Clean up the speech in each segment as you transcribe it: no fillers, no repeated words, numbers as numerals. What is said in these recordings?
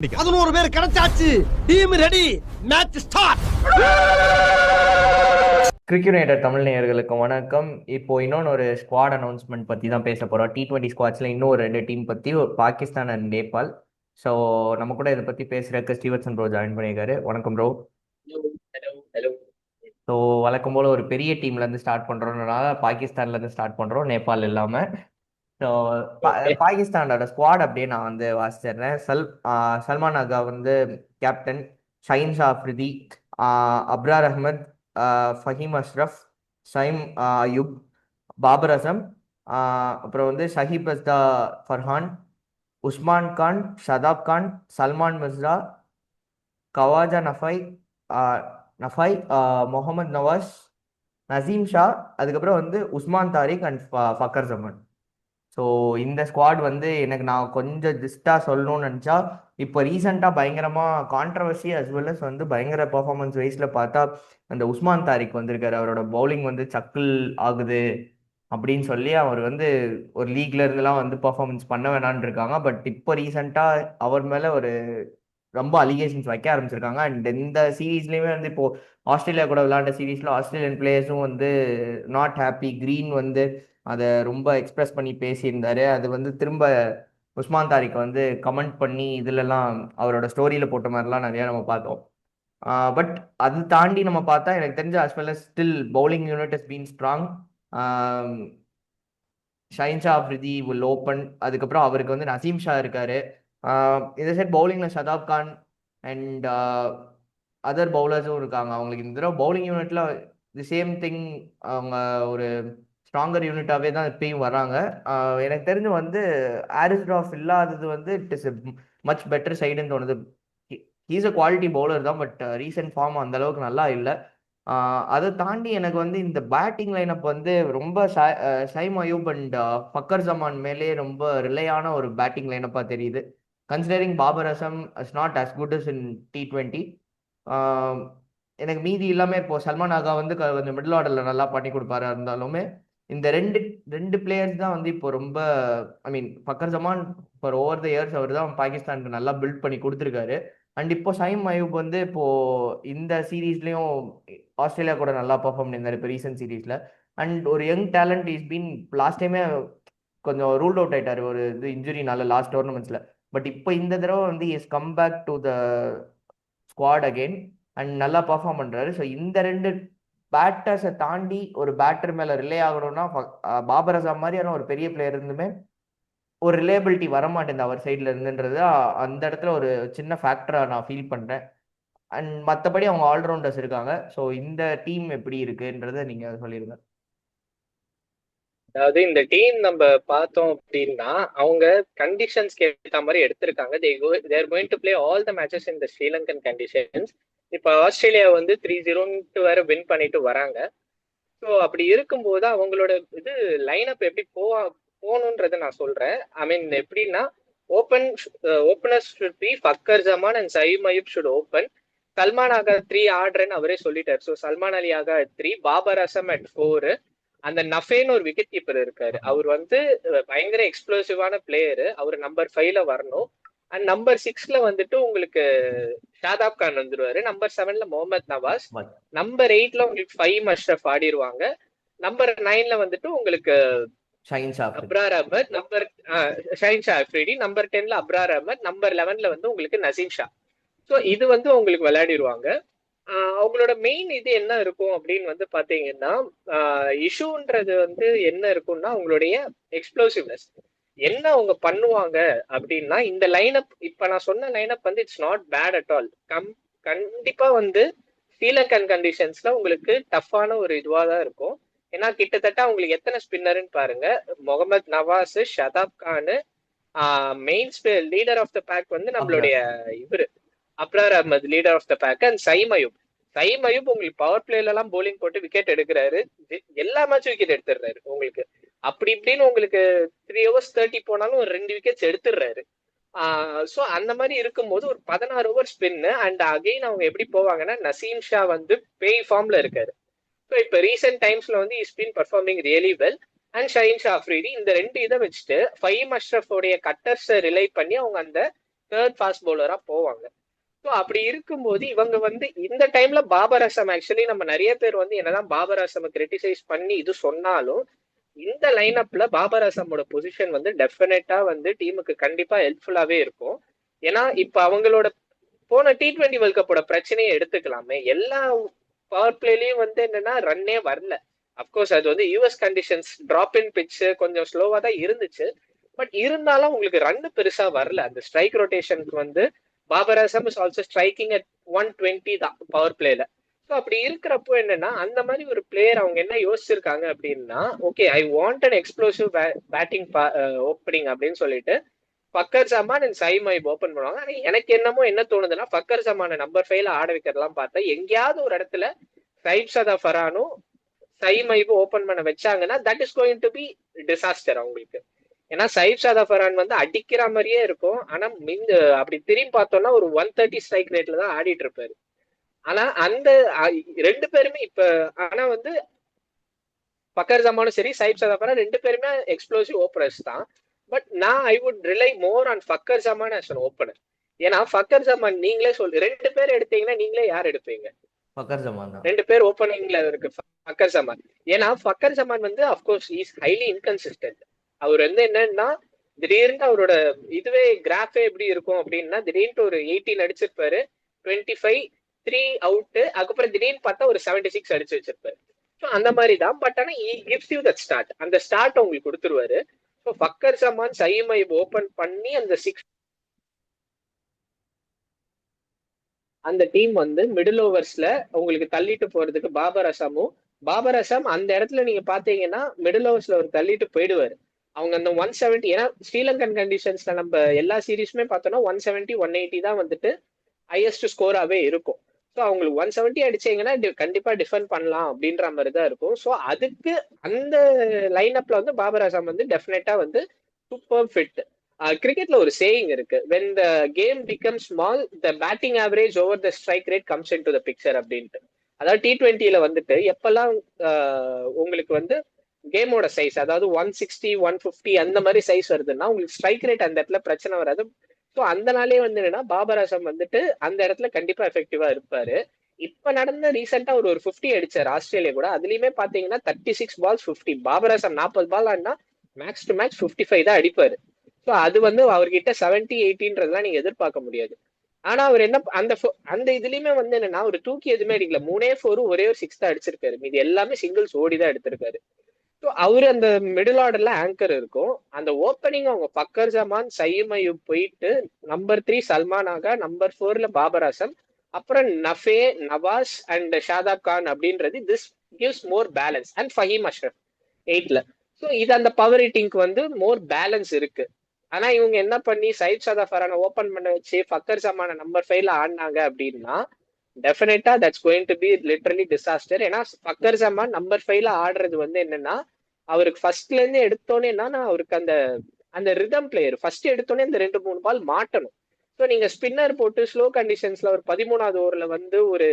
11 பேர் கிடைச்சாச்சு. Team ready. Match start. Cricket Tamil நேயர்களுக்கு வணக்கம். இப்போ இன்னொன்று ஒரு ஸ்குவாட் அனௌன்ஸ்மெண்ட் பற்றி தான் பேச போகிறோம். T20 ஸ்குவாட்ஸில் இன்னும் ஒரு 2 டீம் பற்றி, பாகிஸ்தான் அண்ட் நேபாள். ஸோ நம்ம கூட இதை பற்றி பேசுகிறதுக்கு ஸ்டீவன்சன் ப்ரோ ஜாயின் பண்ணியிருக்காரு. வணக்கம் ப்ரோ. ஹலோ. ஸோ வழக்கம் போல் ஒரு பெரிய டீம்லேருந்து ஸ்டார்ட் பண்ணுறோம்னால பாகிஸ்தான்லேருந்து ஸ்டார்ட் பண்ணுறோம், நேபாள் இல்லாமல். ஸோ பாகிஸ்தானோட ஸ்குவாட் அப்படியே நான் வந்து வாசிச்சிடுறேன். சல்மான் அகா வந்து கேப்டன், ஷஹீன் ஷா அஃப்ரிதி, அப்ரார் அஹ்மத், ஃபஹீம் அஷ்ரஃப், சைம் அயூப், பாபர் அசம், அப்புறம் வந்து ஷஹீப் அஸ்தா ஃபர்ஹான், உஸ்மான் கான், ஷதாப் கான், சல்மான் மிர்சா, கவாஜா நஃபை, முகமது நவாஸ், நசீம் ஷா, அதுக்கப்புறம் வந்து Usman Tariq and Fakhar Zaman. So இந்த ஸ்குவாட் வந்து எனக்கு நான் கொஞ்சம் ஜஸ்ட்டாக சொல்லணும்னு நினச்சா, இப்போ ரீசெண்டாக பயங்கரமாக கான்ட்ரவர்சி அஸ் வெல் அஸ் வந்து பயங்கர பர்ஃபார்மன்ஸ் வைஸில் பார்த்தா அந்த உஸ்மான் தாரிக் வந்திருக்காரு. அவரோட பவுலிங் வந்து சக்கிள் ஆகுது அப்படின்னு சொல்லி அவர் வந்து ஒரு லீக்ல இருந்துலாம் வந்து பர்ஃபார்மன்ஸ் பண்ண வேணான்னு இருக்காங்க. பட் இப்போ ரீசெண்டாக அவர் மேலே ஒரு ரொம்ப அலிகேஷன்ஸ் வைக்க ஆரம்பிச்சிருக்காங்க. அண்ட் இந்த சீரீஸ்லேயுமே வந்து இப்போ ஆஸ்திரேலியா கூட விளையாண்ட சீரீஸில் ஆஸ்திரேலியன் பிளேயர்ஸும் வந்து நாட் ஹாப்பி. க்ரீன் வந்து அதை ரொம்ப எக்ஸ்பிரஸ் பண்ணி பேசியிருந்தாரு. அது வந்து திரும்ப உஸ்மான் தாரிக் வந்து கமெண்ட் பண்ணி இதுலலாம் அவரோட ஸ்டோரியில் போட்ட மாதிரிலாம் நிறையா நம்ம பார்த்தோம். பட் அது தாண்டி நம்ம பார்த்தா எனக்கு தெரிஞ்ச as well as still bowling unit is been strong. Shaheen Shah Afridi will open. அதுக்கப்புறம் அவருக்கு வந்து நசீம் ஷா இருக்காரு. இந்த சைட் பவுலிங்கில் ஷதாப் கான் அண்ட் அதர் பவுலர்ஸும் இருக்காங்க. அவங்களுக்கு இந்த தடவை பவுலிங் யூனிட்ல தி சேம் திங், அவங்க ஒரு ஸ்ட்ராங்கர் யூனிட்டாகவே தான் இப்பயும் வராங்க. எனக்கு தெரிஞ்சு வந்து ஆரிஸ் ராஃப் இல்லாதது வந்து இட் இஸ் மச் பெட்டர் சைடுன்னு தோணுது. ஹீஸ் அ குவாலிட்டி பவுலர் தான், பட் ரீசெண்ட் ஃபார்ம் அந்த அளவுக்கு நல்லா இல்லை. அதை தாண்டி எனக்கு வந்து இந்த பேட்டிங் லைனப் வந்து ரொம்ப சைம் அயூப் அண்ட் ஃபக்கர் ஜமான் மேலே ரொம்ப ரிலையான ஒரு பேட்டிங் லைனப்பாக தெரியுது. Considering Babar Azam is not as good as in T20. எனக்கு மீதி இல்லாமல் இப்போ சல்மான் ஆகா வந்து கொஞ்சம் மிடில் ஆர்டரில் நல்லா பண்ணி கொடுப்பாரு. இருந்தாலுமே இந்த ரெண்டு பிளேயர்ஸ் தான் வந்து இப்போ ரொம்ப, I mean Fakhar Zaman for over the years அவர் தான் பாகிஸ்தானுக்கு நல்லா பில்ட் பண்ணி கொடுத்துருக்காரு. அண்ட் இப்போ சைம் அயூப் வந்து இப்போ இந்த சீரீஸ்லயும் ஆஸ்திரேலியா கூட நல்லா பர்ஃபார்ம் பண்ணியிருந்தாரு இப்போ ரீசெண்ட் சீரீஸ்ல. அண்ட் ஒரு young talent is been last டைமே கொஞ்சம் ரூல்ட் அவுட் ஆயிட்டாரு ஒரு இது இன்ஜுரினால லாஸ்ட் டோர்னமெண்ட்ஸ்ல. பட் இப்போ இந்த தடவை வந்து is come back to the squad again and நல்லா பர்ஃபார்ம் பண்றாரு. ஸோ இந்த ரெண்டு பேட்டர்ஸை தாண்டி ஒரு பேட்டர் மேல ரிலே ஆகணும்னா பாபர் அசாம் மாதிரியான ஒரு பெரிய பிளேயர் இருந்துமே ஒரு ரிலேபிலிட்டி வரமாட்டேங்குது அவர் சைட்ல இருந்துன்றது அந்த இடத்துல ஒரு சின்ன ஃபேக்டரா நான் ஃபீல் பண்றேன். அண்ட் மற்றபடி அவங்க ஆல்ரவுண்டர்ஸ் இருக்காங்க. ஸோ இந்த டீம் எப்படி இருக்குன்றத நீங்க சொல்லிருங்க. அதாவது இந்த டீம் நம்ம பார்த்தோம் அப்படின்னா அவங்க கண்டிஷன்ஸ்க்கு ஏற்ற மாதிரி எடுத்திருக்காங்க. They're going to play all the matches in the Sri Lankan conditions. இப்போ ஆஸ்திரேலியா வந்து 3-0 வேற வின் பண்ணிட்டு வராங்க. ஸோ அப்படி இருக்கும்போது அவங்களோட இது லைனப் எப்படி போகணுன்றத நான் சொல்றேன். ஐ மீன் எப்படின்னா openers should be Fakhar Zaman and Saim Ayub should open. Salman Agha 3 ஆடுறேன்னு அவரே சொல்லிட்டாரு. ஸோ சல்மான் அலி ஆகா 3, பாபர் அசம் at 4, அந்த நஃபேன்னு ஒரு விக்கெட் கீப்பர் இருக்காரு. அவர் வந்து பயங்கர எக்ஸ்ப்ளோசிவான பிளேயரு. அவர் நம்பர் 5ல வரணும். அண்ட் நம்பர் 6ல வந்துட்டு உங்களுக்கு ஷாதாப் கான் வந்துருவாரு. நம்பர் 7ல முகமது நவாஸ், நம்பர் 8ல உங்களுக்கு ஃபஹீம் அஷ்ரஃப் ஆடிடுவாங்க. நம்பர் 9ல வந்துட்டு உங்களுக்கு அப்ரார் அஹ்மத், ஷஹீன் ஷா அஃப்ரிடி, நம்பர் 10ல அப்ரார் அஹ்மத், நம்பர் 11ல வந்து உங்களுக்கு நசீம் ஷா. ஸோ இது வந்து உங்களுக்கு விளையாடிடுவாங்க. அவங்களோட மெயின் இது என்ன இருக்கும் அப்படின்னு வந்து பாத்தீங்கன்னா, இஷ்யூன்றது வந்து என்ன இருக்கும்னா அவங்களுடைய எக்ஸ்ப்ளோசிவ்னஸ் என்ன அவங்க பண்ணுவாங்க அப்படின்னா, இந்த லைனப் இப்ப நான் சொன்ன லைனப் வந்து it's not bad at all. கண்டிப்பா வந்து ஸ்ரீலங்கன் கண்டிஷன்ஸ்ல உங்களுக்கு டஃப்பான ஒரு இதுவா தான் இருக்கும். ஏன்னா கிட்டத்தட்ட அவங்களுக்கு எத்தனை ஸ்பின்னர்னு பாருங்க. Mohammad Nawaz, Shadab Khan, main leader of the pack வந்து நம்மளுடைய இவரு Abrar Ahmed leader of the pack, and Saim Ayub உங்களுக்கு பவர் பிளேல எல்லாம் போலிங் போட்டு விக்கெட் எடுக்கிறாரு. எல்லா மேட்சும் விக்கெட் எடுத்துடுறாரு உங்களுக்கு. அப்படி இப்படின்னு உங்களுக்கு 3 overs 30 போனாலும் ஒரு 2 விக்கெட்ஸ் எடுத்துடுறாரு. ஸோ அந்த மாதிரி இருக்கும்போது ஒரு 16 ஓவர் ஸ்பின். அண்ட் அகெயின் அவங்க எப்படி போவாங்கன்னா, நசீம் ஷா வந்து பேய் ஃபார்ம்ல இருக்காரு. ஸோ இப்போ ரீசெண்ட் டைம்ஸ்ல வந்து is been performing really well. And Shaheen Shah Afridi, இந்த 2 இதை வச்சுட்டு ஃபஹீம் அஷ்ரஃப் உடைய கட்டர்ஸை ரிலை பண்ணி அவங்க அந்த தேர்ட் ஃபாஸ்ட் பவுலரா போவாங்க. ஸோ அப்படி இருக்கும்போது இவங்க வந்து இந்த டைம்ல பாபர் அசம் ஆக்சுவலி நம்ம நிறைய பேர் வந்து என்னதான் பாபர் அசமை கிரிட்டிசைஸ் பண்ணி இது சொன்னாலும் இந்த லைன் அப்ல பாபர் அசமோட பொசிஷன் வந்து டெஃபினட்டா வந்து டீமுக்கு கண்டிப்பா ஹெல்ப்ஃபுல்லாவே இருக்கும். ஏன்னா இப்ப அவங்களோட போன T20 வேர்ல்ட் கப்போட பிரச்சனையை எடுத்துக்கலாமே, எல்லா பவர் பிளேலயும் வந்து என்னன்னா ரன்னே வரல. அப்கோர்ஸ் அது வந்து யூஎஸ் கண்டிஷன்ஸ், டிராப் இன் பிட்ச் கொஞ்சம் ஸ்லோவா தான் இருந்துச்சு. பட் இருந்தாலும் உங்களுக்கு ரன் பெருசா வரல. அந்த ஸ்ட்ரைக் ரொட்டேஷனுக்கு வந்து Babar Azam is also striking at 120 தான் பவர் பிளேல. ஸோ அப்படி இருக்கிறப்போ என்னன்னா அந்த மாதிரி ஒரு பிளேயர் அவங்க என்ன யோசிச்சிருக்காங்க அப்படின்னா, okay I want an explosive batting opening அப்படின்னு சொல்லிட்டு ஃபக்கர் ஜமான் அண்ட் சயிம் ஐப் ஓப்பன் பண்ணுவாங்க. ஆனா எனக்கு என்னமோ என்ன தோணுதுன்னா ஃபக்கர் ஜமான நம்பர் 5ல ஆட வைக்கிறதெல்லாம் பார்த்தா எங்கேயாவது ஒரு இடத்துல சயிப் சதா ஃபரானும் சயிம் ஐப் ஓப்பன் பண்ண வச்சாங்கன்னா that is going to be disaster அவங்களுக்கு. ஏன்னா சயிப் சதா ஃபரான் வந்து அடிக்கிற மாதிரியே இருக்கும். ஆனா அப்படி திரும்பி பார்த்தோம்னா ஒரு 130 ஸ்ட்ரைக் ரேட்ல தான் ஆடிட்டு இருப்பாரு. ஆனா அந்த ரெண்டு பேருமே இப்ப ஆனா வந்து ஃபக்கர் ஜமானும் சரி சயிப் சதா ஃபரான் ரெண்டு பேருமே எக்ஸ்ப்ளோசிவ் ஓப்பனர்ஸ் தான். பட் நான் I would rely more on fucker Zaman as an opener. ஏன்னா ஃபக்கர் ஜமான் நீங்களே ரெண்டு பேர் எடுத்தீங்கன்னா நீங்களே யார் எடுப்பீங்க? ஃபக்கர் ஜமான் தான். ரெண்டு பேர் ஓப்பனிங்ல இருக்கு ஃபக்கர் ஜமான். ஏன்னா ஃபக்கர் ஜமான் வந்து அஃப்கோர்ஸ் இஸ் ஹைலி இன்கன்சிஸ்டன்ட். அவர் வந்து என்னன்னா திடீர்னு அவரோட இதுவே கிராஃபே எப்படி இருக்கும் அப்படின்னா திடீர்னு ஒரு 18 அடிச்சிருப்பாரு, 25 3 அவுட், அதுக்கப்புறம் திடீர்னு பார்த்தா ஒரு 76 அடிச்சு வச்சிருப்பாரு. ஸோ அந்த மாதிரி தான். பட் ஆனா கிவ்ஸ் யூ தட் ஸ்டார்ட், அந்த ஸ்டார்ட் உங்களுக்கு கொடுத்துருவாரு. ஸோ ஃபக்கர் ஜமான் சயிம் ஐப் ஓபன் பண்ணி அந்த 6 அந்த டீம் வந்து மிடில் ஓவர்ஸ்ல உங்களுக்கு தள்ளிட்டு போறதுக்கு பாபர் அசாம் அந்த இடத்துல நீங்க பாத்தீங்கன்னா மிடில் ஓவர்ஸ்ல அவர் தள்ளிட்டு போயிடுவாரு. அவங்க அந்த 170, ஏன்னா ஸ்ரீலங்கன் கண்டிஷன்ஸ்ல நம்ம எல்லா சீரீஸுமே பார்த்தோம்னா 170 180 தான் வந்துட்டு ஹையஸ்ட் ஸ்கோராவே இருக்கும். ஸோ அவங்களுக்கு 170 அடிச்சீங்கன்னா கண்டிப்பா டிஃபெண்ட் பண்ணலாம் அப்படின்ற மாதிரி தான் இருக்கும். ஸோ அதுக்கு அந்த லைன் அப்ல வந்து பாபர் அசாம் வந்து டெஃபினட்டா வந்து சூப்பர் ஃபிட். கிரிக்கெட்ல ஒரு சேயிங் இருக்கு, when the game becomes small the batting average over the strike rate comes into the picture அப்படின்ட்டு. அதாவது T20ல வந்துட்டு எப்பெல்லாம் உங்களுக்கு வந்து கேமோட சைஸ் அதாவது 160 150 அந்த மாதிரி சைஸ் வருதுன்னா உங்களுக்கு ஸ்ட்ரைக் ரேட் அந்த இடத்துல பிரச்சனை வராது. ஸோ அந்த நாளே வந்து என்னன்னா பாபர் அசாம் வந்துட்டு அந்த இடத்துல கண்டிப்பா எஃபெக்டிவா இருப்பாரு. இப்ப நடந்த ரீசெண்டா ஒரு 50 அடிச்சாரு ஆஸ்திரேலியா கூட. அதுலயுமே பாத்தீங்கன்னா 36 balls 50. பாபர் அசாம் 40 பால் ஆடினா மேக்ஸ் டு மேக்ஸ் 55 தான் அடிப்பாரு. ஸோ அது வந்து அவர்கிட்ட 70 80ன்றதுலாம் நீங்க எதிர்பார்க்க முடியாது. ஆனா அவர் என்ன அந்த இதுலயுமே வந்து என்னன்னா ஒரு தூக்கி எதுவுமே அடிக்கல, 3 4 ஒரே ஒரு 6 தான் அடிச்சிருக்காரு. இது எல்லாமே சிங்கிள்ஸ் ஓடி தான் எடுத்திருக்காரு. ஸோ அவரு அந்த மிடில் ஆர்டர்ல ஆங்கர் இருக்கும். அந்த ஓப்பனிங் அவங்க ஃபக்கர் ஜமான் சயிம் ஐயூப் போயிட்டு நம்பர் 3 சல்மான் ஆகா, நம்பர் 4ல பாபர் அசம், அப்புறம் நஃபே நவாஸ் அண்ட் ஷாதாப் கான் அப்படின்றது this gives more balance and Faheem Ashraf 8ல. ஸோ இது அந்த பவர் ஹிட்டிங்க்கு வந்து மோர் பேலன்ஸ் இருக்கு. ஆனா இவங்க என்ன பண்ணி சயிப் சதா ஃபரானை ஓபன் பண்ண வச்சு ஃபக்கர் ஜமான நம்பர் 5ல ஆடினாங்க அப்படின்னா definitely that's going to be literally disaster. ஏன்னா ஃபக்கர் ஜமான் நம்பர் 5ல ஆடுறது வந்து என்னன்னா அவருக்கு ஃபர்ஸ்ட்ல இருந்து எடுத்தோன்னே என்னன்னா அவருக்கு அந்த அந்த ரிதம் பிளேயர் ஃபர்ஸ்ட் எடுத்தோடனே இந்த 2-3 பால் மாட்டணும். ஸோ நீங்க ஸ்பின்னர் போட்டு ஸ்லோ கண்டிஷன்ஸ்ல ஒரு 13வது ஓவர்ல வந்து ஒரு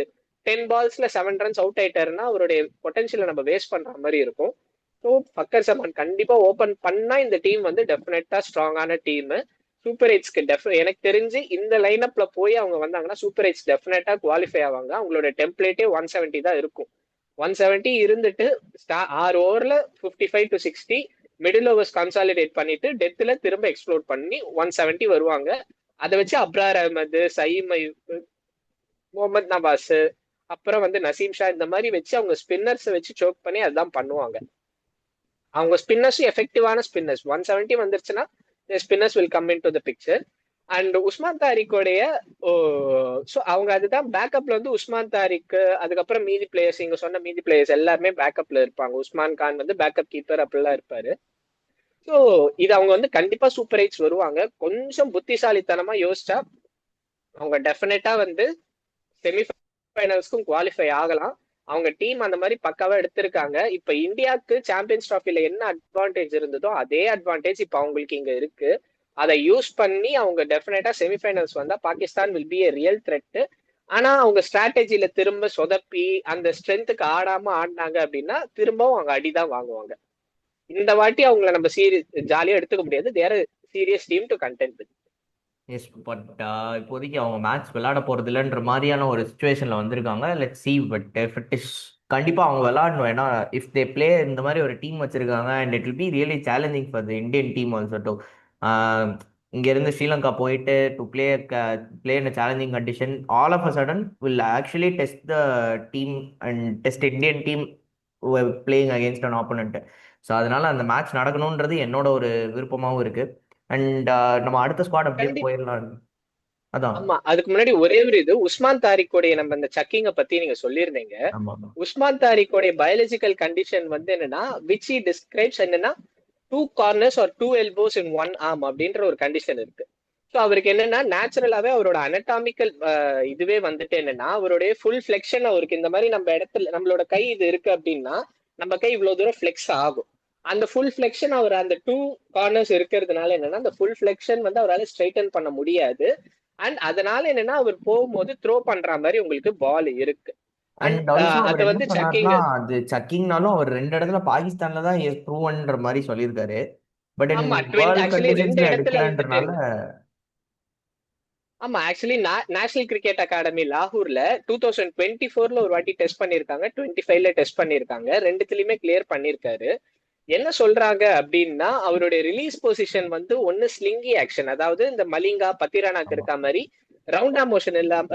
10 balls 7 runs அவுட் ஆயிட்டாருன்னா அவருடைய பொட்டன்ஷியலை நம்ம வேஸ்ட் பண்ற மாதிரி இருக்கும். ஸோ ஃபக்கர் ஜமான் கண்டிப்பா ஓபன் பண்ணா இந்த டீம் வந்து டெஃபினட்டா ஸ்ட்ராங்கான டீம். சூப்பர் எயிட்ஸ்க்கு எனக்கு தெரிஞ்சு இந்த லைன் அப்ல போய் அவங்க வந்தாங்கன்னா சூப்பர் எயிட்ஸ் டெஃபினட்டா குவாலிஃபை ஆவாங்க. அவங்களோட டெம்ப்ளேட்டே 170 தான் இருக்கும். 170 இருந்துட்டு 6 ஓவர்ல 55 to 60 மிடில் ஓவர்ஸ் கன்சாலிடேட் பண்ணிட்டு டெத்ல திரும்ப எக்ஸ்ப்ளோர் பண்ணி 170 வருவாங்க. அதை வச்சு அப்ரார் அஹமது, சயீம் ஐயூப், முகமது நவாஸ், அப்புறம் வந்து நசீம் ஷா இந்த மாதிரி வச்சு அவங்க ஸ்பின்னர்ஸ் வச்சு சோக் பண்ணி அதான் பண்ணுவாங்க. அவங்க ஸ்பின்னர்ஸ் எஃபெக்டிவான ஸ்பின்னர்ஸ் 170 வந்துருச்சுன்னா spinners will come in to the picture. And Usman தாரிக்கோடைய ஸோ அவங்க அதுதான் பேக்கப்ல வந்து உஸ்மான் தாரிக், அதுக்கப்புறம் மீதி பிளேயர்ஸ் இங்க சொன்ன மீதி பிளேயர்ஸ் எல்லாருமே பேக்கப்ல இருப்பாங்க. உஸ்மான் கான் வந்து பேக்கப் கீப்பர் அப்படிலாம் இருப்பாரு. ஸோ இது அவங்க வந்து கண்டிப்பா சூப்பர் எயிட்ஸ் வருவாங்க. கொஞ்சம் புத்திசாலித்தனமா யோசிச்சா அவங்க டெஃபினட்டா வந்து செமிஃபைனல்ஸ்க்கும் குவாலிஃபை ஆகலாம். அவங்க டீம் அந்த மாதிரி பக்காவா எடுத்திருக்காங்க. இப்ப இந்தியாவுக்கு சாம்பியன்ஸ் டிராஃபில என்ன அட்வான்டேஜ் இருந்ததோ அதே அட்வான்டேஜ் இப்ப அவங்களுக்கு இங்க இருக்கு. அதை யூஸ் பண்ணி அவங்க டெஃபினட்டா செமிஃபைனல்ஸ் வந்தா Pakistan will be a real thread. ஆனா அவங்க ஸ்ட்ராட்டஜில திரும்ப சொதப்பி அந்த ஸ்ட்ரென்த்துக்கு ஆடாம ஆடினாங்க அப்படின்னா திரும்பவும் அவங்க அடிதான் வாங்குவாங்க. இந்த வாட்டி அவங்கள நம்ம ஜாலியா எடுத்துக்க முடியாது. There serious team to contend with. Yes, but இப்போதைக்கு அவங்க மேட்ச் விளையாட போறது இல்லைன்ற மாதிரியான ஒரு சுச்சுவேஷன்ல வந்திருக்காங்க. Let see. But if it is கண்டிப்பா அவங்க விளையாடணும். ஏன்னா இஃப் தே பிளே இந்த மாதிரி ஒரு டீம் வச்சிருக்காங்க and it will be really challenging for the Indian team also to இங்க இருந்து ஸ்ரீலங்கா போயிட்டு to play in challenging condition all of a sudden will actually test the team and test Indian team playing against an opponent. So அதனால அந்த match நடக்கணுன்றது என்னோட ஒரு விருப்பமாகவும் இருக்கு. And நம்ம அடுத்த ஸ்குவாட் அப்படியே கண்டிப்பா. போயிடலாம். அதான். ஆமா, அதுக்கு முன்னாடி ஒரே ஒரு இது, உஸ்மான் தாரிக்கோடைய நம்ம இந்த சக்கிங்க பத்தி நீங்க சொல்லியிருந்தீங்க. ஆமா ஆமா. உஸ்மான் தாரிக்கோடைய பயாலஜிக்கல் கண்டிஷன் வந்து என்னன்னா, விச் he describes என்னன்னா 2 corners or 2 elbows in 1 arm அப்படின்ற ஒரு கண்டிஷன் இருக்கு. ஸோ அவருக்கு என்னன்னா நேச்சுரலாவே அவரோட அனட்டாமிக்கல் இதுவே வந்துட்டு என்னன்னா, அவருடைய ஃபுல் ஃபிளெக்ஷன் அவருக்கு இந்த மாதிரி நம்ம இடத்துல நம்மளோட கை இது இருக்கு அப்படின்னா நம்ம கை இவ்வளவு தூரம் ஃபிளெக்ஸ் ஆகும். அந்த ஃபுல் ஃபிளெக்ஷன் அவர் அந்த 2 கார்னர்ஸ் இருக்கிறதுனால என்னன்னா அந்த ஃபுல் ஃபிளெக்ஷன் வந்து அவரால் ஸ்ட்ரைட்டன் பண்ண முடியாது. அண்ட் அதனால என்னன்னா அவர் போகும்போது த்ரோ பண்ற மாதிரி உங்களுக்கு பால் இருக்கு. அண்ட் அண்ட் ஆல்சோ அது அவர் என்ன வந்து சக்கிங். சொன்னார்னா அது சக்கிங்னாலும் அவர் 2 இடத்துல பாகிஸ்தான்ல தான் ப்ரூவன்ற மாதிரி சொல்லியிருக்காரு. பட் இன் ஆமா, வேர்ல்ட் ஆக்சுவலி 2 கண்டிஷன்ஸ்ல இடத்துல வந்துட்டு எடுக்கலன்றனால. இருக்கு. ஆமா, ஆக்சுவலி நேஷனல் கிரிக்கெட் அகாடமி லாகூர்ல 2024ல ஒரு வாட்டி டெஸ்ட் பண்ணிருக்காங்க, 25ல டெஸ்ட் பண்ணிருக்காங்க. ரெண்டுத்துலயுமே கிளியர் பண்ணிருக்காரு. என்ன சொல்றாங்க அப்படின்னா அவருடைய ரிலீஸ் பொசிஷன் வந்து ஒன்னு ஸ்லிங்கி ஆக்ஷன், அதாவது இந்த மலிங்கா பத்திரானாக்கு ஆமா. இருக்க மாதிரி ரவுண்டா மோஷன் இல்லாம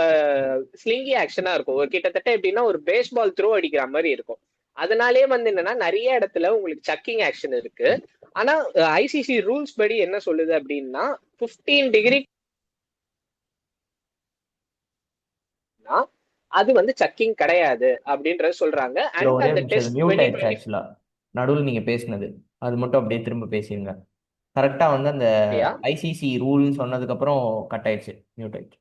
ஸ்லிங்கி ஆக்ஷனா இருக்கும். ஒரு கிட்டத்தட்ட எப்படின்னா ஒரு பேஸ்பால் த்ரோ அடிக்கிற மாதிரி இருக்கும். அதனாலே வந்து என்னன்னா நிறைய இடத்துல உங்களுக்கு சக்கிங் ஆக்ஷன் இருக்கு. ஆனா ஐசிசி ரூல்ஸ் படி என்ன சொல்லுது அப்படின்னா 15 டிகிரி அது வந்து சக்கிங் கிடையாது அப்படின்றத சொல்றாங்க. இல்ல, அண்ட் ஒரே அந்த நிமிஷம் டெஸ்ட் மியூட் ஆயிடுச்சு 2024 ஆக்சுவலா. நடுவில் நீங்க பேசினது அது மட்டும் அப்படியே திரும்ப பேசிருங்க. கரெக்டா வந்து அந்த ஐசிசி ரூல்னு சொன்னதுக்கு அப்புறம் கட் ஆயிடுச்சு, மியூட் ஆயிடுச்சு.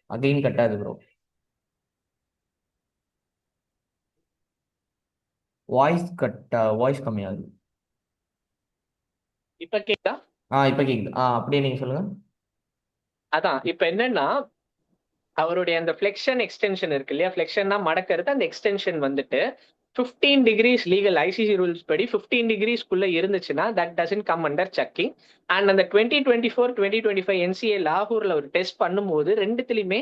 அகைன் கட் ஆகுது ப்ரோ. வாய்ஸ் கம்மியாகுது. இப்ப கேட்டா இப்ப கேக்குது. அப்படியே நீங்க சொல்லுங்க. அதான் இப்ப என்னன்னா அவருடைய அந்த ஃபிளெக்ஷன் எக்ஸ்டென்ஷன் இருக்கு இல்லையா, ஃபிளெக்ஷன்னா மடக்கிறது, அந்த எக்ஸ்டென்ஷன் வந்துட்டு 15 டிகிரிஸ் லீகல் ஐசிசி ரூல்ஸ் படி 15 டிகிரிஸ்க்குள்ள இருந்துச்சுன்னா that doesn't come under sucking. And அந்த 2024-2025 என்சிஏ லாகூர்ல ஒரு டெஸ்ட் பண்ணும்போது ரெண்டுத்துலயுமே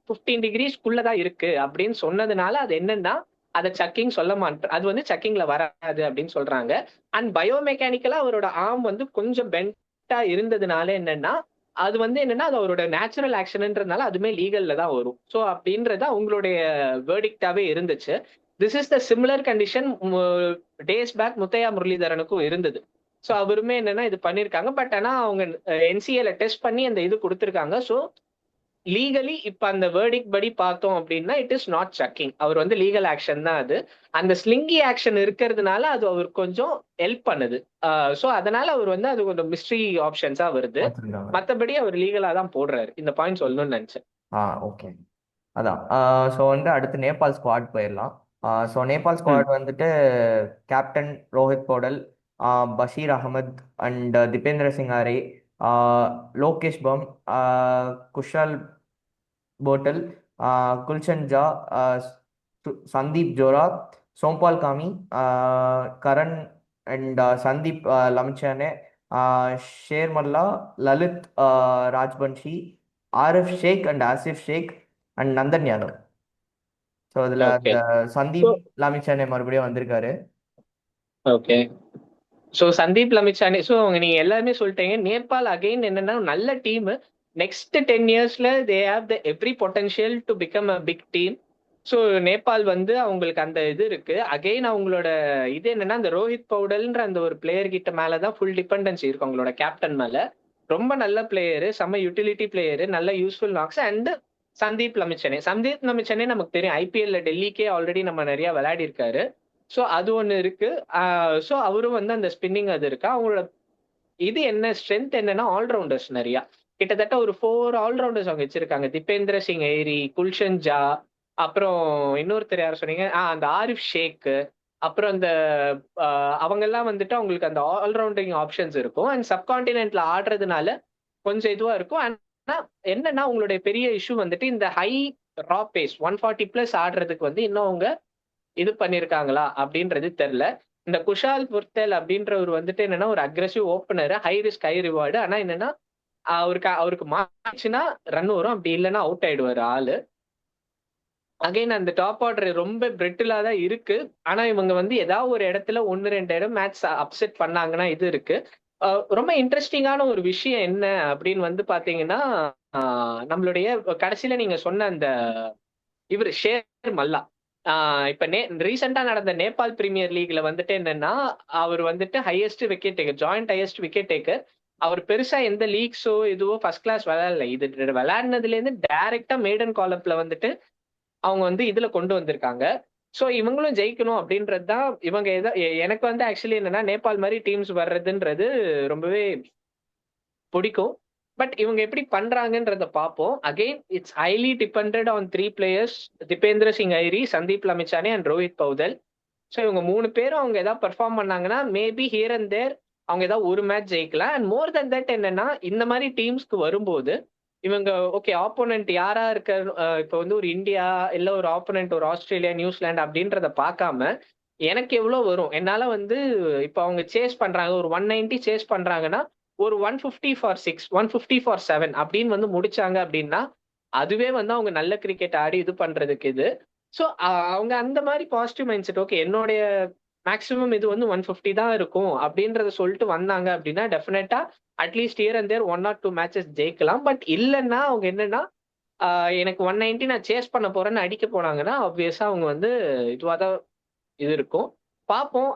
15 டிகிரிஸ்க்குள்ளதான் இருக்கு அப்படின்னு சொன்னதுனால அது என்னன்னா அதை சக்கிங் சொல்ல மாட்டேன், அது வந்து சக்கிங்ல வராது அப்படின்னு சொல்றாங்க. அண்ட் பயோமெக்கானிக்கலா அவரோட ஆர்ம் வந்து கொஞ்சம் பென்டா இருந்ததுனால என்னன்னா அது வந்து என்னன்னா அது அவரோட நேச்சுரல் ஆக்ஷன்ன்றதுனால அதுமே லீகல்ல தான் வரும். ஸோ அப்படின்றது அவங்களுடைய வேர்டிக்டாவே இருந்துச்சு. This is the similar condition days back Muttiah முரளிதரனுக்கும் இருந்தது. ஸோ அவருமே என்னன்னா இது பண்ணிருக்காங்க. பட் ஆனா அவங்க என்சிஏல டெஸ்ட் பண்ணி அந்த இது கொடுத்துருக்காங்க. ஸோ லீகலி இப்ப அந்த வேர்டிக் படி பார்த்தோம் அப்படின்னா இட் இஸ் நாட் சக்கிங். அவர் வந்து லீகல் ஆக்ஷன் தான் அது. அந்த ஸ்லிங்கி ஆக்ஷன் இருக்கிறதுனால அது அவர் கொஞ்சம் ஹெல்ப் பண்ணுது. சோ அதனால அவர் வந்து அது கொஞ்சம் மிஸ்ட்ரி ஆப்ஷன்ஸா வருது. வச்சிருக்காங்க. மத்தபடி அவர் லீகலா தான் போடுறாரு. இந்த பாயிண்ட் சொல்லணும்னு நினைச்சேன். ஓகே. அதான். ஸோ வந்து அடுத்து நேபாள் ஸ்குவாட் போயிடலாம். ஸோ நேபாள் ஸ்குவாட் வந்துட்டு captain Rohit Paudel, Bashir Ahmed and Dipendra Singh Airee, Lokesh Bam, Kushal Bhurtel, Gulshan Jha, Sandeep Jora, Sompal Kami, Karan and Sandeep Lamichhane, Sher Malla, Lalit Rajbanshi, Arif Sheikh and Asif Sheikh and Nandan Yadav. So அதில் ஓகே. அந்த சந்தீப் லாமிச்சானே மறுபடியும் வந்திருக்காரு. Okay. So Sandeep Lamichhane, so நீங்க எல்லாருமே சொல்லிட்டீங்க. நேபாள் அகைன் என்னன்னா நல்ல டீம். நெக்ஸ்ட் 10 இயர்ஸ்ல they have the every potential to become a big team. So Nepal வந்து அவங்களுக்கு அந்த இது இருக்கு. அகைன் அவங்களோட இது என்னன்னா அந்த ரோஹித் பௌடல்ன்ற அந்த ஒரு பிளேயர் கிட்ட மேலதான் ஃபுல் டிபெண்டன்சி இருக்கும் அவங்களோட கேப்டன் மேல. ரொம்ப நல்ல பிளேயரு, செம்ம யூட்டிலிட்டி பிளேயரு, நல்ல யூஸ்ஃபுல் நாக்ஸ். அண்ட் சந்தீப் லமிச்சனே நமக்கு தெரியும், ஐபிஎல்ல டெல்லிக்கே ஆல்ரெடி நம்ம நிறைய விளையாடி இருக்காரு. ஸோ அது ஒன்று இருக்கு. ஸோ அவரும் வந்து அந்த ஸ்பின்னிங் அது இருக்கு. அவங்களோட இது என்ன ஸ்ட்ரென்த் என்னன்னா ஆல்ரவுண்டர்ஸ் நிறைய, கிட்டத்தட்ட ஒரு 4 ஆல்ரவுண்டர்ஸ் அவங்க வச்சிருக்காங்க. திபேந்திர சிங் ஏரி, குல்ஷன் ஜா, அப்புறம் இன்னொருத்தர் யார் சொன்னீங்க, அந்த ஆரிஃப் ஷேக், அப்புறம் அந்த அவங்க எல்லாம் வந்துட்டு அவங்களுக்கு அந்த ஆல்ரவுண்டிங் ஆப்ஷன்ஸ் இருக்கும். அண்ட் சப்கான்டினென்ட்ல ஆடுறதுனால கொஞ்சம் இதுவா இருக்கும். ஆனா என்னன்னா உங்களுடைய பெரிய இஷ்யூ வந்துட்டு இந்த ஹை ரா பேஸ் 140+ ஆடுறதுக்கு வந்து இன்னும் அவங்க இது பண்ணிருக்காங்களா அப்படின்றது தெரியல. இந்த குஷால் புர்தேல் அப்படின்றவர் வந்துட்டு என்னன்னா ஒரு aggressive opener, high risk high reward. ஆனா என்னன்னா அவருக்கு மாறிச்சுன்னா ரன் வரும், அப்படி இல்லைன்னா அவுட் ஆயிடுவாரு ஆளு. அகைன் அந்த டாப் ஆர்டர் ரொம்ப பிரெட்டிலா தான் இருக்கு. ஆனா இவங்க வந்து ஏதாவது ஒரு இடத்துல 1-2 இடம் மேட்ச் அப்செட் பண்ணாங்கன்னா இது இருக்கு. ரொம்ப இன்ட்ரெஸ்டிங்கான ஒரு விஷயம் என்ன அப்படின்னு வந்து பாத்தீங்கன்னா, நம்மளுடைய கடைசியில நீங்க சொன்ன அந்த இவர் ஷேர் மல்லா, இப்ப ரீசெண்டா நடந்த நேபாள் பிரீமியர் லீக்ல வந்துட்டு என்னன்னா, அவர் வந்துட்டு highest wicket taker, joint highest wicket taker. அவர் பெருசா எந்த லீக்ஸோ இதுவோ ஃபர்ஸ்ட் கிளாஸ் விளையாடல. இது விளையாடினதுல இருந்து டைரக்டா மேடன் காலப்ல வந்துட்டு அவங்க வந்து இதுல கொண்டு வந்திருக்காங்க. சோ இவங்களும் ஜெயிக்கணும் அப்படின்றது தான் இவங்க எனக்கு வந்து ஆக்சுவலி என்னன்னா நேபாள் மாதிரி டீம்ஸ் வர்றதுன்றது ரொம்பவே பிடிக்கும். பட் இவங்க எப்படி பண்றாங்கன்றத பார்ப்போம். Again it's highly depended on 3 players, Dipendra Singh Airee, Sandeep Lamichhane and Rohit Paudel. So இவங்க 3 பேரும் அவங்க ஏதாவது பெர்ஃபார்ம் பண்ணாங்கன்னா மேபி ஹியர் அண்ட் தேர் அவங்க ஏதாவது ஒரு மேட்ச் ஜெயிக்கலாம். அண்ட் மோர் தென் தட் என்னன்னா இந்த மாதிரி டீம்ஸ்க்கு வரும்போது இவங்க ஓகே ஆப்போனன்ட் யாரா இருக்க, இப்போ வந்து ஒரு இந்தியா இல்ல ஒரு ஆப்போனன்ட் ஒரு ஆஸ்திரேலியா நியூசிலாந்து அப்படின்றத பார்க்காம எனக்கு எவ்வளவு வரும் என்னால வந்து இப்போ அவங்க சேஸ் பண்றாங்க ஒரு 190 சேஸ் பண்றாங்கன்னா ஒரு 150 ஃபார் 6 150 ஃபார் 7 அப்படின்னு வந்து முடிச்சாங்க அப்படின்னா அதுவே வந்து அவங்க நல்ல கிரிக்கெட் ஆடி இது பண்றதுக்கு இது. ஸோ அவங்க அந்த மாதிரி பாசிட்டிவ் மைண்ட் செட் ஓகே என்னுடைய மேக்ஸிமம் இது வந்து 150 தான் இருக்கும் அப்படின்றத சொல்லிட்டு வந்தாங்க அப்படின்னா definitely at least here and there 1 or 2 matches ஜெயிக்கலாம். பட் இல்லைன்னா அவங்க என்னன்னா எனக்கு 190 நான் சேஸ் பண்ண போறேன்னு அடிக்க போனாங்கன்னா ஆப்வியஸா அவங்க வந்து இதுவாக தான் இது இருக்கும். பார்ப்போம்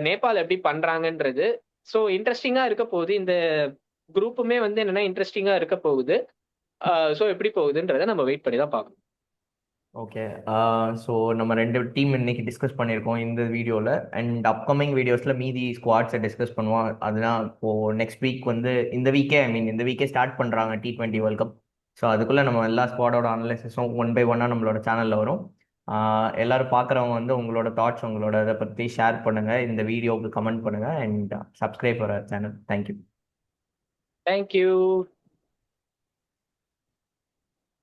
நேபாள் எப்படி பண்றாங்கன்றது. ஸோ இன்ட்ரெஸ்டிங்கா இருக்க போகுது. இந்த குரூப்புமே வந்து என்னன்னா இன்ட்ரெஸ்டிங்கா இருக்க போகுது. ஸோ எப்படி போகுதுன்றதை நம்ம வெயிட் பண்ணி தான் பார்க்கணும். ஓகே, ஸோ நம்ம 2 டீம் இன்னைக்கு டிஸ்கஸ் பண்ணியிருக்கோம் இந்த வீடியோவில். அண்ட் அப்கமிங் வீடியோஸில் மீதி ஸ்குவாட்ஸை டிஸ்கஸ் பண்ணுவோம். அதுதான் இப்போது நெக்ஸ்ட் வீக் வந்து இந்த வீக்கே ஸ்டார்ட் பண்ணுறாங்க T20 வேர்ல்ட் கப். ஸோ அதுக்குள்ளே நம்ம எல்லா ஸ்குவாடோட அனலைசிஸும் 1 by 1 நம்மளோட சேனலில் வரும். எல்லாரும் பார்க்குறவங்க வந்து உங்களோட தாட்ஸ் உங்களோட இதை பற்றி ஷேர் பண்ணுங்கள், இந்த வீடியோவுக்கு கமெண்ட் பண்ணுங்கள் and subscribe for our channel. Thank you. Thank you.